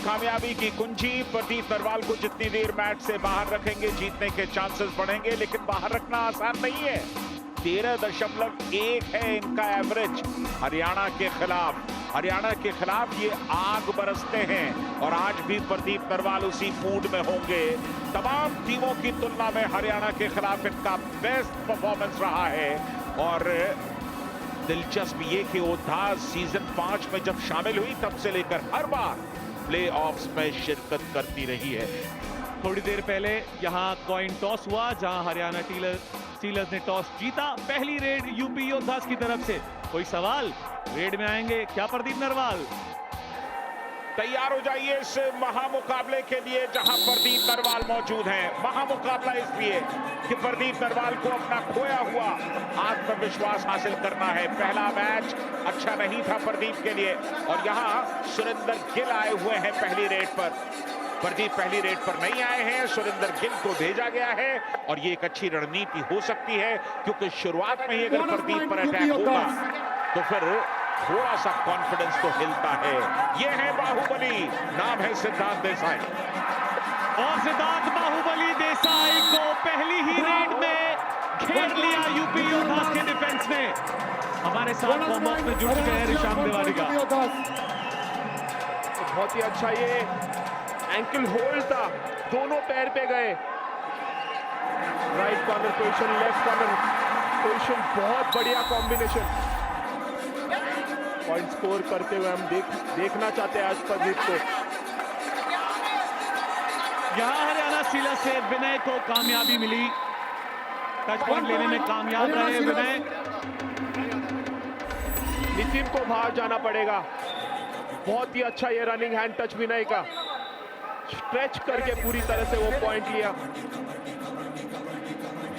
कामयाबी की कुंजी। प्रदीप नरवाल को जितनी देर मैच से बाहर रखेंगे जीतने के चांसेस बढ़ेंगे, लेकिन बाहर रखना आसान नहीं है। 13.1 है इनका एवरेज हरियाणा के खिलाफ ये आग बरसते हैं और आज भी प्रदीप नरवाल उसी मूड में होंगे। तमाम टीमों की तुलना में हरियाणा के खिलाफ इनका बेस्ट परफॉर्मेंस रहा है और दिलचस्प ये कि ओधास सीजन 5 में जब शामिल हुई तब से लेकर हर बार प्लेऑफ्स में शिरकत करती रही है। थोड़ी देर पहले यहां कॉइन टॉस हुआ जहां हरियाणा स्टीलर्स ने टॉस जीता। पहली रेड यूपी योद्धास की तरफ से। कोई सवाल? रेड में आएंगे क्या प्रदीप नरवाल? तैयार हो जाइए इस महामुकाबले के लिए जहां प्रदीप नरवाल मौजूद हैं। महामुकाबला इसलिए कि प्रदीप नरवाल को अपना खोया हुआ आत्मविश्वास हासिल करना है। पहला मैच अच्छा नहीं था प्रदीप के लिए और यहां सुरेंद्र गिल आए हुए हैं पहली रेड पर। प्रदीप पहली रेड पर नहीं आए हैं, सुरेंद्र गिल को भेजा गया है और ये एक अच्छी रणनीति हो सकती है क्योंकि शुरुआत में ही अगर प्रदीप पर अटैक होगा तो फिर थोड़ा सा कॉन्फिडेंस तो हिलता है। ये है बाहुबली, नाम है सिद्धार्थ देसाई और सिद्धार्थ बाहुबली देसाई को पहली ही रेड में घेर लिया यूपी योद्धास के डिफेंस ने। हमारे साथ वार्म-अप में जुट गए हैं ऋषाम देवारिका। बहुत ही अच्छा ये एंकल होल्ड था, दोनों पैर पे गए। Right corner position, left corner position, बहुत बढ़िया कॉम्बिनेशन। पॉइंट स्कोर करते हुए हम देखना चाहते हैं आज प्रदीप को। यहां हरियाणा स्टीलर्स से विनय को कामयाबी मिली, टच पॉइंट लेने में कामयाब रहे विनय। नितिन को बाहर जाना पड़ेगा। बहुत ही अच्छा ये रनिंग हैंड टच विनय का, स्ट्रेच करके पूरी तरह से वो पॉइंट लिया।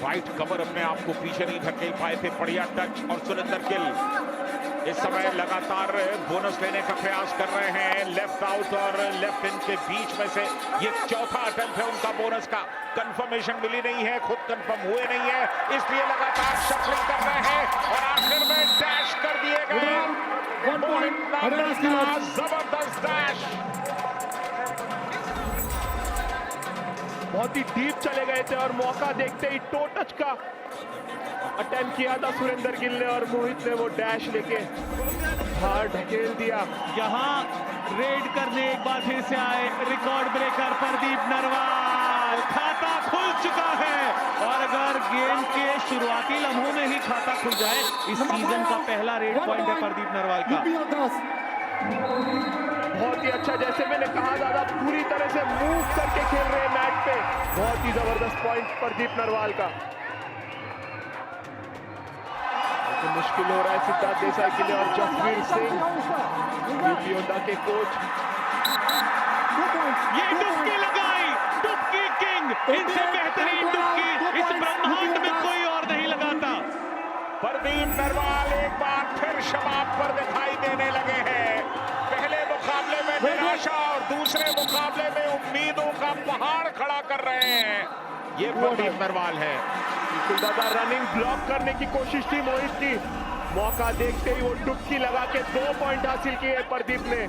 वाइट कवर अपने आप को पीछे नहीं धकेल पाए थे, बढ़िया टच। और सुरेंद्र गिल इस समय लगातार बोनस लेने का प्रयास कर रहे हैं। लेफ्ट आउट और लेफ्ट इन के बीच में से ये चौथा अटेम्प्ट है उनका बोनस का। कंफर्मेशन मिली नहीं है, खुद कंफर्म हुए नहीं है, इसलिए लगातार शफलिंग कर रहे हैं और आखिर में डैश कर दिए गए। जबरदस्त डैश, बहुत ही डीप चले गए थे और मौका देखते ही टो टच का अटेम्प्ट किया था सुरेंद्र गिल ने और मोहित ने वो डैश लेके बाहर ढकेल दिया। यहां रेड करने एक बार फिर से आए रिकॉर्ड ब्रेकर प्रदीप नरवाल। खाता खुल चुका है और अगर गेम के शुरुआती लम्हों में ही खाता खुल जाए, इस सीजन का पहला रेड पॉइंट है प्रदीप नरवाल का। बहुत ही अच्छा, जैसे मैंने कहा दादा, पूरी तरह से मूव करके खेल रहे हैं मैच पे। बहुत ही जबरदस्त पॉइंट प्रदीप नरवाल का। तो मुश्किल हो रहा है सिद्धार्थ देसाई के लिए और जसवीर सिंह यूपी योद्धा के कोच। ये डुबकी लगाई, डुबकी किंग, इनसे बेहतरीन डुबकी इस ब्रह्मांड में कोई और नहीं लगाता। प्रदीप नरवाल एक बार फिर शबाब पर दिखाई देने लगे हैं। पहले मुकाबले में निराशा और दूसरे मुकाबले में उम्मीदों का पहाड़ खड़ा कर रहे हैं। ये प्रदीप नरवाल है। बिल्कुल दादा, रनिंग ब्लॉक करने की कोशिश थी मोहित की, मौका देखते ही वो डुबकी लगा के 2 पॉइंट हासिल किए प्रदीप ने।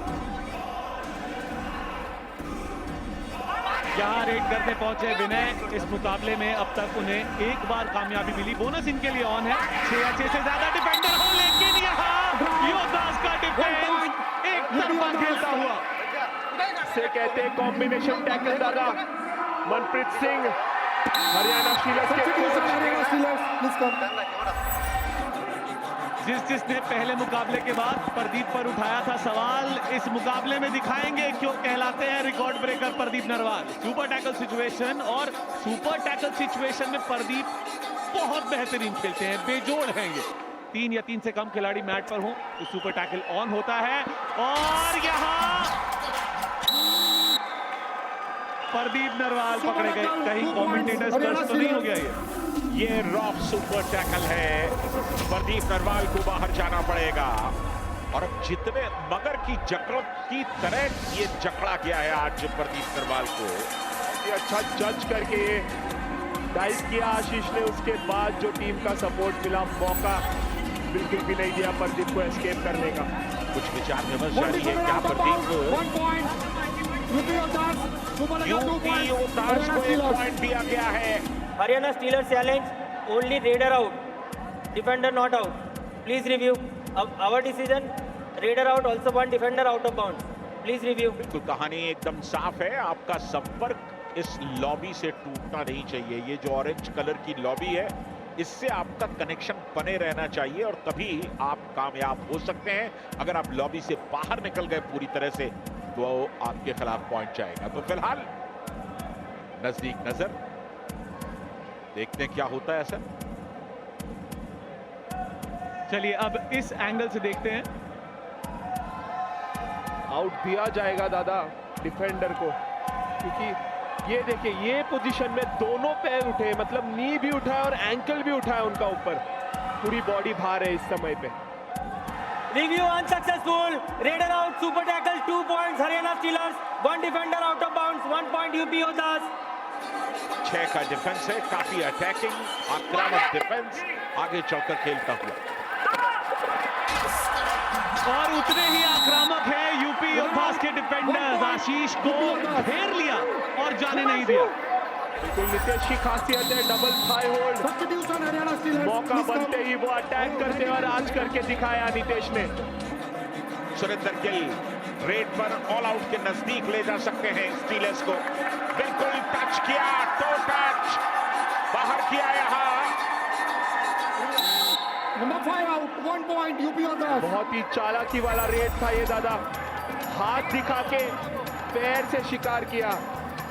यहां रेड करने पहुंचे विनय। इस मुकाबले में अब तक उन्हें एक बार कामयाबी मिली, बोनस इनके लिए ऑन है। 6 या 6 से ज्यादा डिफेंडर हो, लेकिन यहां योद्धास का डिफेंस एक तरफा खेलता हुआ। से कहते हैं कॉम्बिनेशन टैकल दादा। मनप्रीत सिंह हरियाणा स्टीलर्स के जिसने पहले मुकाबले के बाद प्रदीप पर उठाया था सवाल, इस मुकाबले में दिखाएंगे क्यों कहलाते हैं record breaker Pradeep Narwal. Super tackle situation और सुपर टैकल सिचुएशन में प्रदीप बहुत बेहतरीन खेलते हैं, बेजोड़ हैं ये। 3 या 3 से कम खिलाड़ी मैट पर हों तो सुपर टैकल ऑन होता है और यहां प्रदीप नरवाल पकड़े गए। कहीं कमेंटेटर्स कर्ज तो नहीं हो गया ये रॉक सुपर टैकल है। प्रदीप नरवाल को बाहर जाना पड़ेगा और अब जितने मगर की जकड़ की तरह ये जकड़ा गया है आज प्रदीप नरवाल को। ये अच्छा जज करके ये डाइव किया आशीष ने, उसके बाद जो टीम का सपोर्ट मिला, मौका बिल्कुल भी नहीं दिया प्रदीप को एस्केप करने का। कुछ विचार विमर्श जारी है, क्या प्रदीप यूपी योद्धास सुपर लगा 2 यूपी पॉइंट योद्धास को एक पॉइंट दिया गया है। Haryana Steelers challenge only raider out, defender not out. Please review. Our decision, raider out, also one defender out of bounds. Please review. तो कहानी एकदम साफ है, आपका संपर्क इस लॉबी से टूटना नहीं चाहिए। ये जो ऑरेंज कलर की लॉबी है, इससे आपका कनेक्शन बने रहना चाहिए और तभी आप कामयाब हो सकते हैं। अगर आप लॉबी से बाहर निकल गए पूरी तरह से तो आपके खिलाफ पॉइंट जाएगा। तो फिलहाल नजदीक नजर, देखते हैं क्या होता है सर। चलिए अब इस एंगल से देखते हैं। आउट दिया जाएगा दादा डिफेंडर को, क्योंकि ये देखिए ये पोजीशन में दोनों पैर उठे, मतलब नी भी उठा है और एंकल भी उठा है उनका ऊपर, पूरी बॉडी भार है इस समय पे। Review unsuccessful. Raider out. Super tackle 2 points. Haryana Steelers. One defender out of bounds. 1 point UP Yoddhas. 6 का डिफेंस है, काफी अटैकिंग आक्रामक डिफेंस आगे चलकर खेलता हुआ, और उतने ही आक्रामक है यूपी योद्धास के डिफेंडर्स। आशीष को घेर लिया और जाने नहीं दिया। बिल्कुल नितेश की खासियत है double thigh hold, substitution Haryana Steelers मौका बनते ही वो अटैक करते और आज करके दिखाया नितेश ने। सुरेंद्र गिल रेड पर ऑल आउट के नजदीक ले जा सकते हैं स्टीलर्स को। बिल्कुल टच किया, टो टच बाहर किया यहाँ। Number 5 out 1 point UP योद्धास। बहुत ही चालाकी वाला रेड था ये दादा, हाथ दिखा के पैर से शिकार किया,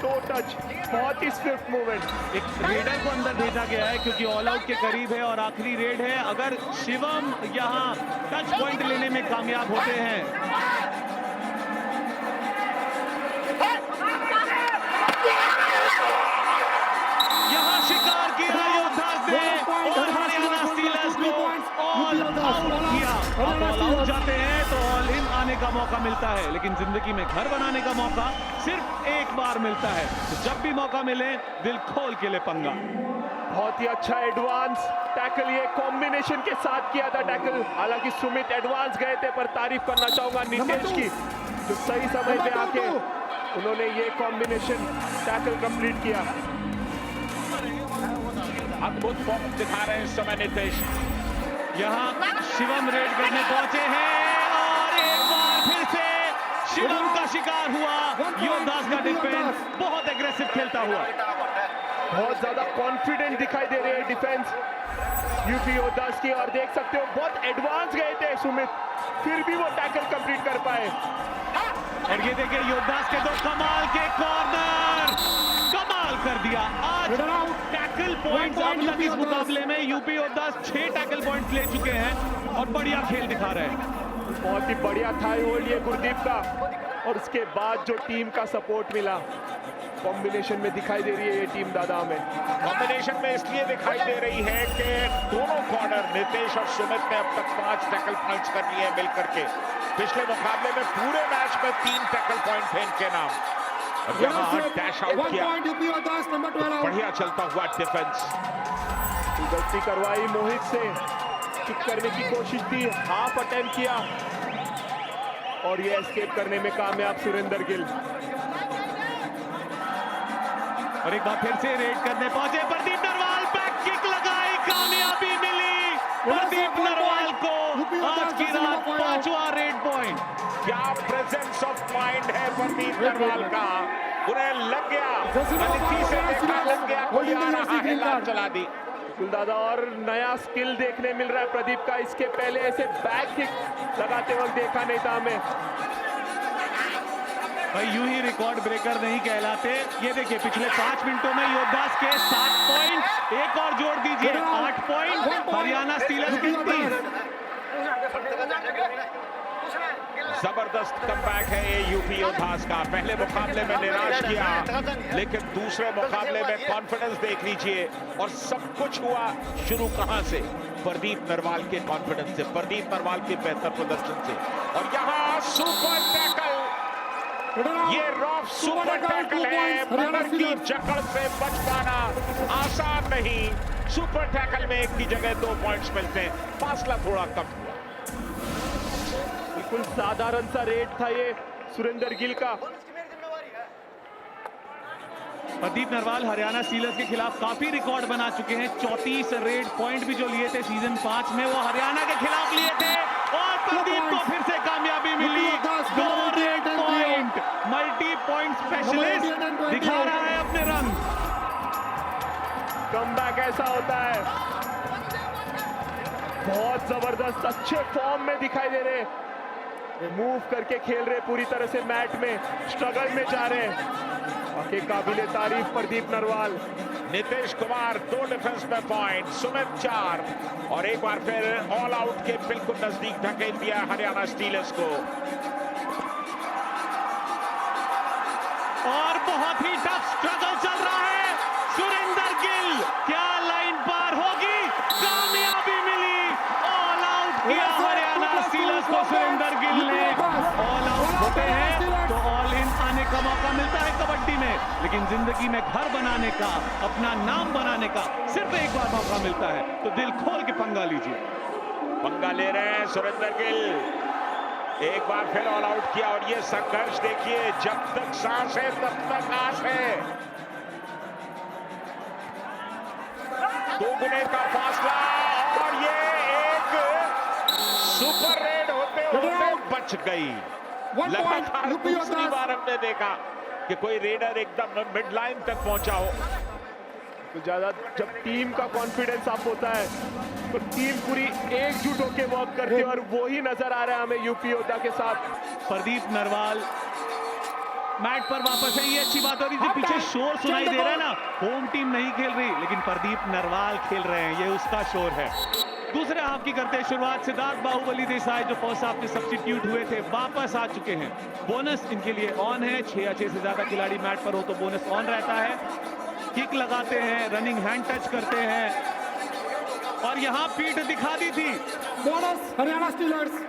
टो टच, बहुत ही स्विफ्ट मूवमेंट। एक रेडर को अंदर भेजा गया है क्योंकि ऑल आउट के करीब है और आखिरी रेड है। अगर शिवम यहां टच पॉइंट लेने में कामयाब होते हैं यहां शिकार किया योद्धास ने और हरियाणा स्टीलर्स को ऑल आउट किया। अब ऑल आउट जाते हैं तो ऑल इन आने का मौका मिलता है, लेकिन जिंदगी में घर बनाने का मौका सिर्फ एक बार मिलता है। तो जब भी मौका मिले दिल खोल के ले पंगा। बहुत ही अच्छा एडवांस टैकल, ये कॉम्बिनेशन के साथ किया था टैकल। हालांकि सुमित एडवांस गए थे, पर तारीफ करना चाहूंगा नितेश की, जो सही समय पे आके उन्होंने ये कॉम्बिनेशन टैकल कंप्लीट किया। अद्भुत फॉर्म दिखा रहे हैं इस समय नितेश। यहाँ शिवम रेड करने पहुंचे हैं और एक बार फिर से शिवम का शिकार हुआ। योद्धास का डिफेंस बहुत एग्रेसिव खेलता हुआ, बहुत ज्यादा कॉन्फिडेंट दिखाई दे रही है डिफेंस यूपी योद्धास की, और देख सकते हो बहुत एडवांस गए थे सुमित, फिर भी वो टैकल कंप्लीट कर पाए। और ये देखिए योद्धास के दो कमाल के कॉर्नर, कमाल कर दिया। आज टैकल पॉइंट्स अब तक इस मुकाबले में यूपी योद्धास 6 टैकल पॉइंट्स ले चुके हैं और बढ़िया खेल दिखा रहे हैं। बहुत ही बढ़िया थाई होल्ड ये गुरदीप का, और उसके बाद जो टीम का सपोर्ट मिला कॉम्बिनेशन में दिखाई दे रही है ये टीम दादा हमें। कॉम्बिनेशन में इसलिए दिखाई दे रही है कि दोनों कॉर्नर नितेश और सुमित ने अब तक 5 टैकल पॉइंट्स कर लिए हैं मिलकर के। पिछले मुकाबले में पूरे मैच में 3 टैकल पॉइंट थे इनके नाम, और यहाँ डैश आउट किया। UP योद्धास number 12 out. बढ़िया चलता हुआ डिफेंस। गलती करवाई मोहित से, किक करने की कोशिश थी, हाफ अटेम्प्ट किया और ये एस्केप करने में कामयाब सुरेंद्र गिल। और एक बार फिर से रेड करने पहुंचे प्रदीप नरवाल, बैक किक लगाई, कामयाबी मिली प्रदीप नरवाल को। आज की रात 5वां रेड पॉइंट। क्या प्रेजेंस ऑफ माइंड है प्रदीप नरवाल का, उन्हें लग गया, गलती से देखा, लग गया, कोई आ रहा है, लाल चला दी। दादा और नया स्किल देखने मिल रहा है प्रदीप का, इसके पहले ऐसे बैक किक लगाते वक्त देखा नहीं था हमें। भाई यूं ही रिकॉर्ड ब्रेकर नहीं कहलाते। ये देखिए पिछले 5 मिनटों में योद्धास के 7 पॉइंट, एक और जोड़ दीजिए 8 पॉइंट, हरियाणा स्टीलर्स के 30। जबरदस्त कमबैक है ये यूपी योद्धास का। पहले मुकाबले में निराश किया, लेकिन दूसरे मुकाबले में कॉन्फिडेंस देख लीजिए। और सब कुछ हुआ शुरू कहां से? प्रदीप नरवाल के कॉन्फिडेंस से, प्रदीप नरवाल के बेहतर प्रदर्शन से। और यहाँ सुपर टैकल, ये रॉफ सुपर टैकल है। मगर की जकड़ से बच पाना आसान नहीं। सुपर टैकल में एक की जगह 2 पॉइंट्स मिलते हैं, फासला थोड़ा कम हुआ। बिल्कुल साधारण सा रेड था ये सुरेंद्र गिल का, प्रदीप नरवाल हरियाणा स्टीलर्स के खिलाफ काफी रिकॉर्ड बना चुके हैं। 34 रेड पॉइंट भी जो लिए थे सीजन 5 में, वो हरियाणा के खिलाफ लिए थे और प्रदीप को फिर से कामयाबी मिली। 2 red point, multi point specialist दिखा रहा है अपने रंग। कमबैक ऐसा होता है, बहुत जबरदस्त अच्छे फॉर्म में दिखाई दे रहे, मूव करके खेल रहे, पूरी तरह से मैट में स्ट्रगल में जा रहे हैं। बाकी काबिले तारीफ प्रदीप नरवाल। नीतीश कुमार 2 डिफेंस में पॉइंट, सुमित 4 और एक बार फिर ऑल आउट के बिल्कुल नजदीक धकेल दिया हरियाणा स्टीलर्स को। और बहुत ही टफ स्ट्रगल चल रहा है। सुरेंदर गिल, क्या लाइन पार होगी? कामयाबी मिली, ऑल आउट किया हरियाणा स्टीलर्स को सुरेंदर गिल ने। ऑल आउट होते हैं तो ऑल इन आने का मौका मिलता है कबड्डी में, लेकिन जिंदगी में घर बनाने का, अपना नाम बनाने का सिर्फ एक बार मौका मिलता है, तो दिल खोल के पंगा लीजिए। पंगा ले रहे हैं सुरेंदर गिल, एक बार फिर ऑल आउट किया और ये संघर्ष देखिए, जब तक सांस है तब तक आस है। 2 गुने का फासला और ये एक सुपर रेड होते होते बच गई। लगातार दूसरी बार हमने देखा कि कोई रेडर एकदम मिड लाइन तक पहुंचा हो। तो ज्यादा जब टीम का कॉन्फिडेंस अप होता है तो टीम पूरी एकजुट होकर वर्क करती है और वो ही नजर आ रहा है हमें यूपी योद्धा के साथ। प्रदीप नरवाल मैट पर वापस है, ये अच्छी बात हो रही थी। पीछे शोर सुनाई दे रहा है ना, होम टीम नहीं खेल रही, लेकिन प्रदीप नरवाल खेल रहे हैं, ये उसका शोर है। दूसरे हाफ की करते हैं शुरुआत। सिद्धार्थ बाहुबली देसाई जो फर्स्ट हाफ में सब्स्टिट्यूट हुए थे वापस आ चुके हैं। बोनस इनके लिए ऑन है, 6 या 6 से ज्यादा खिलाड़ी मैट पर हो तो बोनस ऑन रहता है। किक लगाते हैं, रनिंग हैंड टच करते हैं और यहाँ पीठ दिखा दी थी। Bonus Haryana stealers.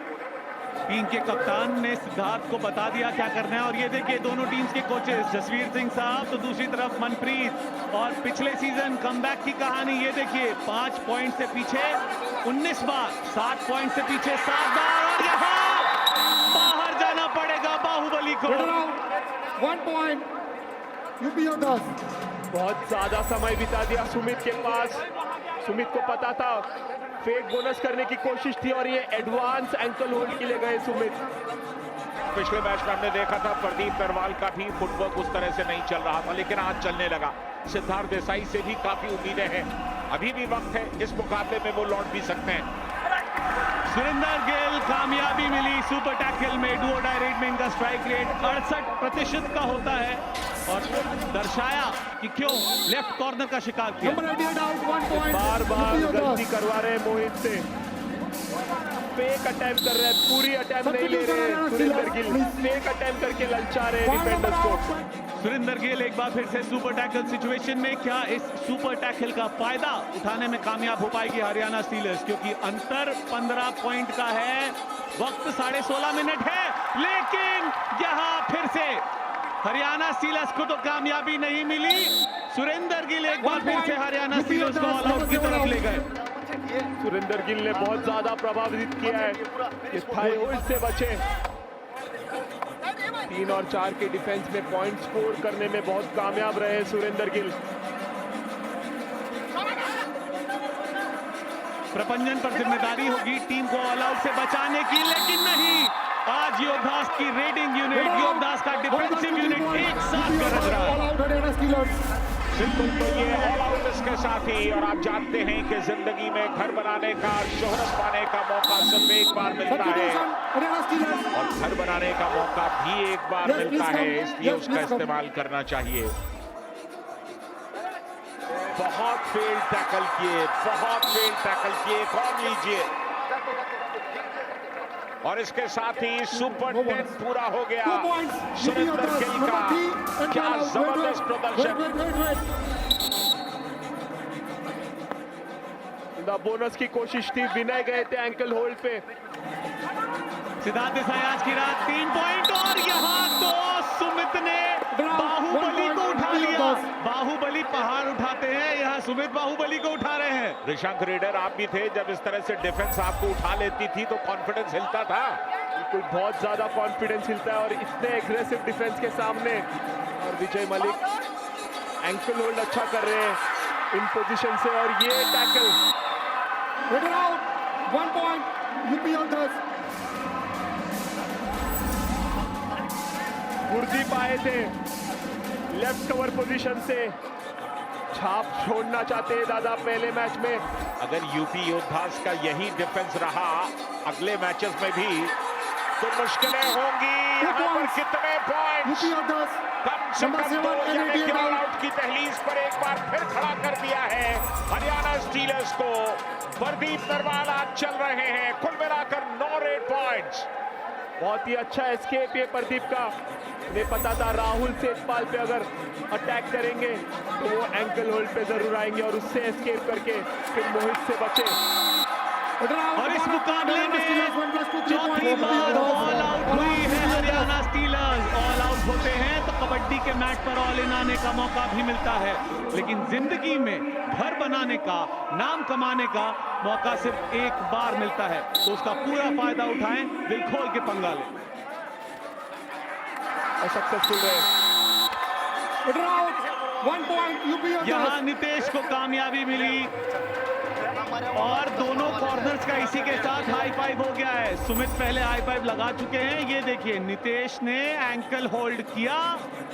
टीम के कप्तान ने सिद्धार्थ को बता दिया क्या करना है और ये देखिए दोनों टीम्स के कोचेस जसवीर सिंह साहब तो दूसरी तरफ मनप्रीत। और पिछले सीजन कमबैक की कहानी ये देखिए, 5 पॉइंट से पीछे 19 बार, 7 पॉइंट से पीछे 7 बार और यहाँ बाहर जाना पड़ेगा बाहुबली को। 1 पॉइंट यूपी योद्धा। बहुत ज्यादा समय बिता दिया सुमित के पास। सुमित को पता था फेक बोनस करने की कोशिश थी और ये एडवांस एंकल होल्ड के लिए गए सुमित। पिछले मैच में हमने देखा था प्रदीप नरवाल का भी फुटवर्क उस तरह से नहीं चल रहा था, लेकिन आज चलने लगा। सिद्धार्थ देसाई से भी काफी उम्मीदें हैं, अभी भी वक्त है, इस मुकाबले में वो लौट भी सकते हैं। सुरेंदर गिल कामयाबी मिली सुपर टैकल में। डू और डाई रेट में इनका स्ट्राइक रेट 68% का होता है और दर्शाया कि क्यों लेफ्ट कॉर्नर का शिकार किया। बार बार गलती करवा रहे हैं मोहित से, फेक अटेम्प्ट कर रहे हैं, पूरी अटेम्प्ट नहीं ले रहे हैं सुरेंदर गिल, फेक अटेम्प्ट करके ललचा रहे हैं डिफेंडर्स को। सुरेंदर गिल एक बार फिर से सुपर टैकल सिचुएशन में, क्या इस सुपर टैकल का फायदा उठाने में कामयाब हो पाएगी हरियाणा स्टीलर्स? क्योंकि अंतर 15 पॉइंट का है, वक्त 16.5 मिनट है, लेकिन यहाँ फिर से हरियाणा स्टीलर्स को तो कामयाबी नहीं मिली। सुरेंदर गिल एक बार फिर से हरियाणा स्टीलर्स को ऑल आउट की तरफ ले गए। सुरेंदर गिल ने बहुत ज्यादा प्रभावित किया है, इस थाई होल्ड से बचे। 3 और 4 के डिफेंस में पॉइंट स्कोर करने में बहुत कामयाब रहे सुरेंदर गिल। प्रपंजन पर जिम्मेदारी होगी टीम को ऑल आउट से बचाने की, लेकिन नहीं, आज योद्धास की रेडिंग यूनिट, योद्धास का डिफेंसिव यूनिट एक साथ गरज रहा है। बिल्कुल, तो ये ऑल आउट इसके साथ ही। और आप जानते हैं कि जिंदगी में घर बनाने का, शोहरत पाने का मौका सिर्फ एक बार मिलता है और घर बनाने का मौका भी एक बार मिलता है, इसलिए उसका इस्तेमाल करना चाहिए। बहुत फेल टैकल किए, बहुत फेल टैकल किए, कौन लीजिए। और इसके साथ ही सुपर 10 पूरा हो गया सुरेंदर गिल का। क्या जबरदस्त प्रदर्शन। बोनस की कोशिश थी, विनय गए थे एंकल होल्ड पे। सिद्धार्थ देसाई आज की रात 3 पॉइंट और यहाँ तो सुमित ने बाहुबली को उठा लिया। बाहुबली पहाड़ उठाते हैं, यहाँ सुमित बाहुबली को उठा रहे हैं। ऋषांक रेडर आप भी थे जब इस तरह से डिफेंस आपको उठा लेती थी तो कॉन्फिडेंस हिलता था। बिल्कुल, बहुत ज्यादा कॉन्फिडेंस हिलता है और इतने एग्रेसिव डिफेंस के सामने। और विजय मलिक एंकल होल्ड अच्छा कर रहे हैं इन पोजीशन से, और ये tackle Header out. 1 point. UP Yoddhas. Gurdeep आए थे लेफ्ट कवर पोजीशन से, छाप छोड़ना चाहते हैं दादा पहले मैच में। अगर यूपी योद्धास का यही डिफेंस रहा अगले मैचेस में भी तो मुश्किलें होंगी। यहाँ पर कितने पॉइंट्स, UP Yoddhas. कम से Number कम 7 दो, and यानी 88 कि ऑल out. आउट की दहलीज पर एक बार फिर खड़ा कर दिया है हरियाणा स्टीलर्स को। प्रदीप नरवाल आज चल रहे हैं, कुल मिलाकर 9 रेड पॉइंट्स। बहुत ही अच्छा एस्केप ये प्रदीप का, उन्हें पता था राहुल सेठपाल पे अगर अटैक करेंगे तो वो एंकल होल्ड पे जरूर आएंगे और उससे एस्केप करके फिर मोहित से बचे। Header out. और इस One मुकाबले Haryana में Steelers, 1+2, 3 चौथी points. बार ऑल आउट हुई है UP Haryana Yoddhas. Stealers. All out होते हैं तो कबड्डी के मैच पर ऑल इन आने का मौका भी मिलता है, लेकिन जिंदगी में घर बनाने का, नाम कमाने का मौका सिर्फ एक बार मिलता है, तो उसका पूरा फायदा उठाएं, दिल खोल के पंगा लें। और सक्सेसफुल रहे। Header out. 1 point. UP यहाँ Yoddhas. नितेश को कामयाबी मिली और दोनों कॉर्नर्स का इसी के साथ हाई फाइव हो गया है। सुमित पहले हाई फाइव लगा चुके हैं, ये देखिए नितेश ने एंकल होल्ड किया,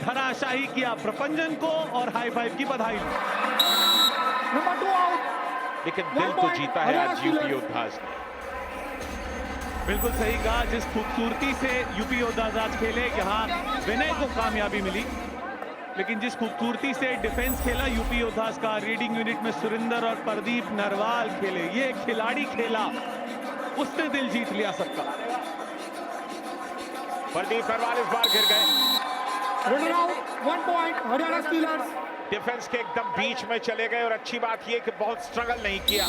धराशाही किया प्रपंजन को और हाई फाइव की बधाई दी। Number 2 out. लेकिन One दिल तो point, जीता है हरियाणा आज यूपी स्टीलर्स। योद्धास ने। बिल्कुल सही कहा, जिस खूबसूरती से यूपी योद्धास आज खेले, यहाँ विनय को कामयाबी मिली, लेकिन जिस खूबसूरती से डिफेंस खेला यूपी योद्धास का, रीडिंग यूनिट में सुरेंद्र और प्रदीप नरवाल खेले, ये खिलाड़ी खेला, उसने दिल जीत लिया सबका। प्रदीप नरवाल इस बार गिर गए, Header out. 1 point. Haryana Steelers. Defence के एकदम बीच में चले गए, और अच्छी बात यह कि बहुत स्ट्रगल नहीं किया।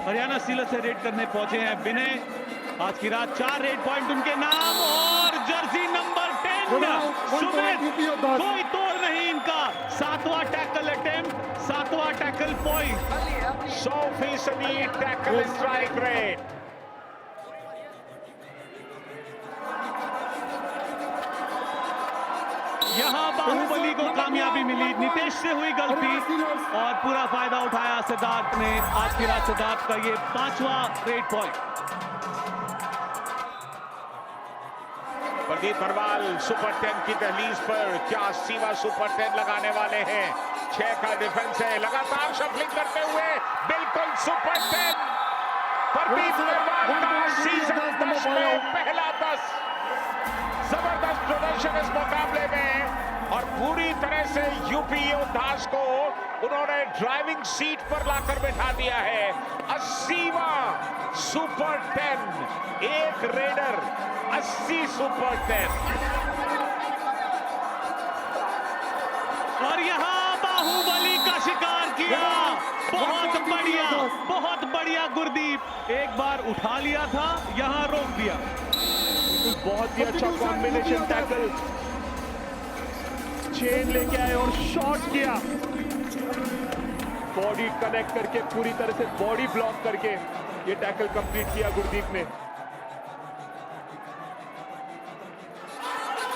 हरियाणा स्टीलर्स से रेड करने पहुंचे हैं विनय। आज की रात 4 रेड पॉइंट उनके नाम, और जर्सी नंबर 10 सुमित, कोई तोड़ नहीं इनका। 7वां टैकल अटेम्प्ट, 7वां tackle point. 100% tackle strike rate. यहाँ बाहुबली को कामयाबी मिली, नितेश से हुई गलती और पूरा फायदा उठाया सिद्धार्थ ने। आज की रात सिद्धार्थ का ये 5वां raid point. Pradeep Narwal super 10 की दहलीज पर, क्या 80वां सुपर 10 लगाने वाले हैं। 6 का डिफेंस है, लगातार शफलिंग करते हुए बिल्कुल सुपर 10। प्रदीप नरवाल का सीजन 10 में पहला 10। जबरदस्त प्रदर्शन इस मुकाबले में, और पूरी तरह से यूपी योद्धास को उन्होंने ड्राइविंग सीट पर लाकर बैठा दिया है। 80वां सुपर 10, एक रेडर 80 सुपर 10। और यहाँ बाहुबली का शिकार किया, बहुत बढ़िया गुरदीप। एक बार उठा लिया था, यहाँ रोक दिया। बहुत ही अच्छा कॉम्बिनेशन टैकल, चेन लेके आए और शॉट किया, बॉडी कनेक्ट करके, पूरी तरह से बॉडी ब्लॉक करके ये टैकल कंप्लीट किया गुरदीप ने।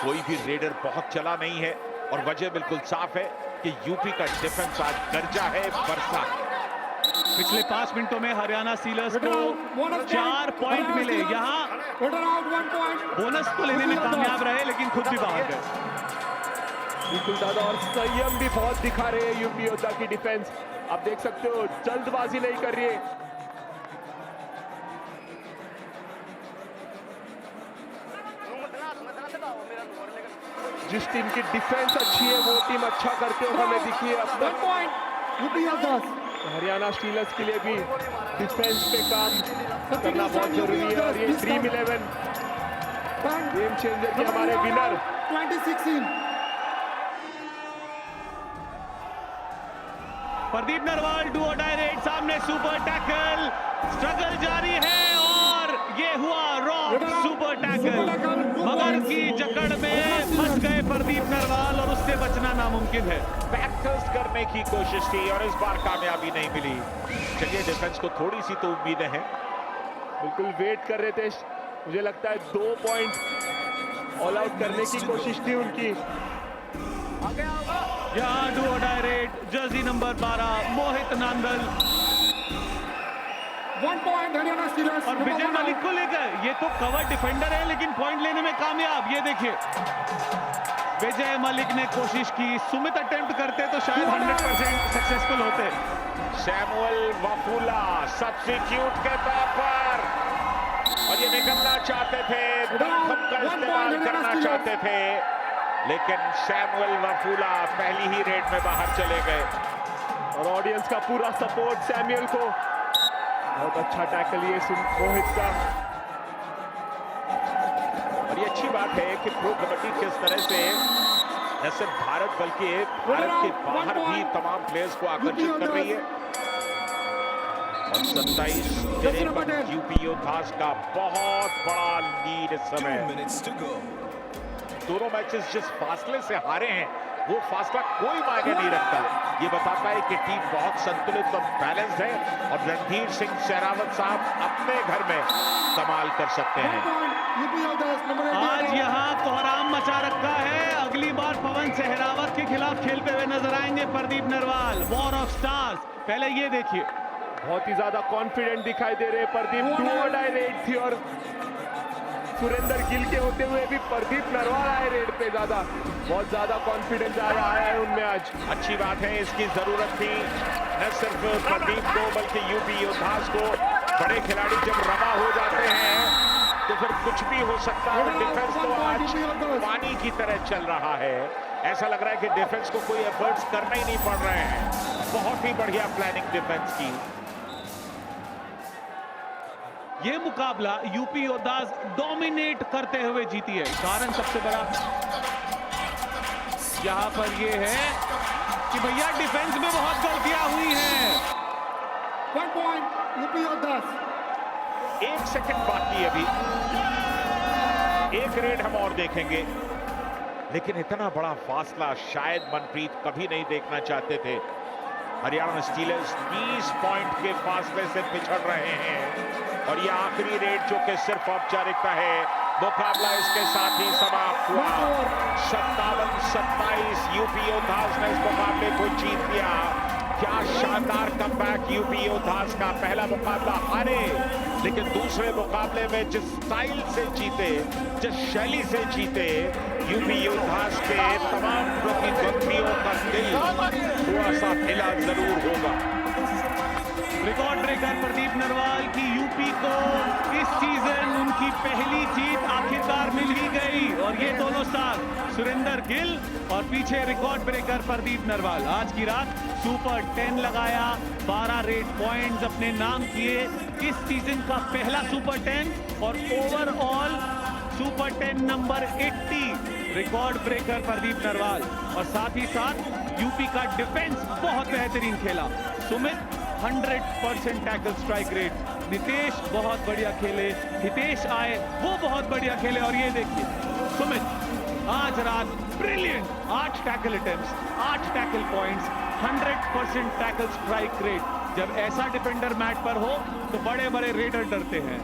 कोई भी रेडर बहुत चला नहीं है, और वजह बिल्कुल साफ है कि यूपी का डिफेंस आज गर्जा है, बरसा है। पिछले 5 मिनटों में हरियाणा स्टीलर्स को 4 पॉइंट मिले। यहाँ Header out. 1 point. बोनस तो लेने में कामयाब रहे, लेकिन खुद भी बाहर गए। बिल्कुल दादा, और संयम भी बहुत दिखा रहे हैं यूपी योद्धा की डिफेंस। आप देख सकते हो जल्दबाजी नहीं कर रही है। जिस टीम की डिफेंस अच्छी है वो टीम अच्छा करते हुए हमें दिखी है अब 1 तक। point. UP Yoddhas. Haryana stealers के लिए भी डिफेंस पे काम करना बहुत जरूरी है, और ये ड्रीम 11 गेम चेंजर के हमारे विनर 2016. प्रदीप नरवाल डू और डाई रेड, सामने सुपर टैकल, स्ट्रगल जारी है, और ये हुआ रॉक सुपर टैकल। मगर की जकड़ में फंस गए प्रदीप नरवाल, और उससे बचना नामुमकिन है। बैकफस्ट करने की कोशिश की, और इस बार कामयाबी नहीं मिली। चलिए, डिफेंस को थोड़ी सी तो उम्मीदें हैं। बिल्कुल वेट कर रहे थे, मुझे लगता है 2 पॉइंट ऑल आउट करने की कोशिश थी उनकी, यहाँ डू और डाई रेड, जर्सी नंबर 12 मोहित नांदल 1 point, Haryana Steelers. और number विजय 1 मलिक out. को लेकर ये तो कवर डिफेंडर है लेकिन पॉइंट लेने में कामयाब। ये देखिए विजय मलिक ने कोशिश की, सुमित अटेम्प्ट करते तो शायद 100% सक्सेसफुल होते। सैमुअल वफूला सब्स्टिट्यूट के तौर पर, और ये निकलना चाहते थे, दमखम का इस्तेमाल करना चाहते थे, लेकिन सैमुअल वफूला पहली ही रेड में बाहर चले गए। और ऑडियंस का पूरा सपोर्ट सैमुअल को। बहुत अच्छा टैकल ये मोहित का। और ये अच्छी बात है कि प्रो कबड्डी किस तरह से न सिर्फ भारत बल्कि भारत के बाहर भी तमाम प्लेयर्स को आकर्षित कर रही है। और 27 यूपी योद्धास का बहुत बड़ा लीड इस समय। दोनों मैचेस जिस फासले से हारे हैं वो फासला कोई मायने नहीं रखता। ये बताता है कि टीम बहुत संतुलित और बैलेंस्ड है और रणधीर सिंह शेरावत साहब अपने घर में कमाल कर सकते 1 हैं। point, UP Yoddhas, number 8 आज out. यहाँ कोहराम मचा रखा है। अगली बार पवन सहरावत के खिलाफ खेलते हुए नजर आएंगे Pradeep Narwal, war of stars. पहले ये देखिए, बहुत ही ज्यादा कॉन्फिडेंट दिखाई दे रहे हैं प्रदीप। डू और डाई रेड थी और सुरेंद्र गिल के होते हुए भी प्रदीप नरवाल आए रेड पे। बहुत ज्यादा कॉन्फिडेंस आया है उनमें आज। अच्छी बात है, इसकी जरूरत थी न सिर्फ प्रदीप को बल्कि यूपी योद्धास को। बड़े खिलाड़ी जब रमा हो जाते हैं तो फिर कुछ भी हो सकता है। डिफेंस तो आज पानी की तरह चल रहा है। ऐसा लग रहा है कि डिफेंस को कोई एफर्ट्स करना ही नहीं पड़ रहे हैं। बहुत ही बढ़िया प्लानिंग डिफेंस की। ये मुकाबला यूपी योद्धास डोमिनेट करते हुए जीती है। कारण सबसे बड़ा यहाँ पर ये है कि भैया डिफेंस में बहुत गलतियां हुई हैं। 1 point, UP Yoddhas. 1 सेकंड बाकी है अभी, एक रेड हम और देखेंगे, लेकिन इतना बड़ा फासला शायद मनप्रीत कभी नहीं देखना चाहते थे। हरियाणा स्टीलर्स 20 पॉइंट के फासले से पिछड़ रहे हैं और ये आखिरी रेड जो कि सिर्फ औपचारिकता है, मुकाबला इसके साथ ही समाप्त हुआ। 57-27 यूपी योद्धास ने इस मुकाबले को जीत लिया। क्या शानदार कमबैक यूपी योद्धास का। पहला मुकाबला हारे, लेकिन दूसरे मुकाबले में जिस स्टाइल से जीते, जिस शैली से जीते, यूपी योद्धास के तमाम प्रतिद्वंदियों का दिल थोड़ा सा हिला जरूर होगा। रिकॉर्ड ब्रेकर प्रदीप नरवाल की यूपी को इस सीजन उनकी पहली जीत आखिरकार मिल ही गई। और ये दोनों साथ सुरेंद्र गिल और पीछे रिकॉर्ड ब्रेकर प्रदीप नरवाल। आज की रात सुपर 10 लगाया, 12 रेड पॉइंट्स अपने नाम किए। इस सीजन का पहला सुपर 10 और overall super 10 number 80 record breaker Pradeep Narwal. और साथ ही साथ यूपी का डिफेंस बहुत बेहतरीन खेला। Sumit 100% tackle strike rate. Nitesh बहुत बढ़िया खेले, हितेश आए वो बहुत बढ़िया खेले। और ये देखिए सुमित आज रात brilliant, 8 tackle attempts, 8 tackle points, 100% tackle strike rate. जब ऐसा डिफेंडर मैट पर हो तो बड़े बड़े रेडर डरते हैं।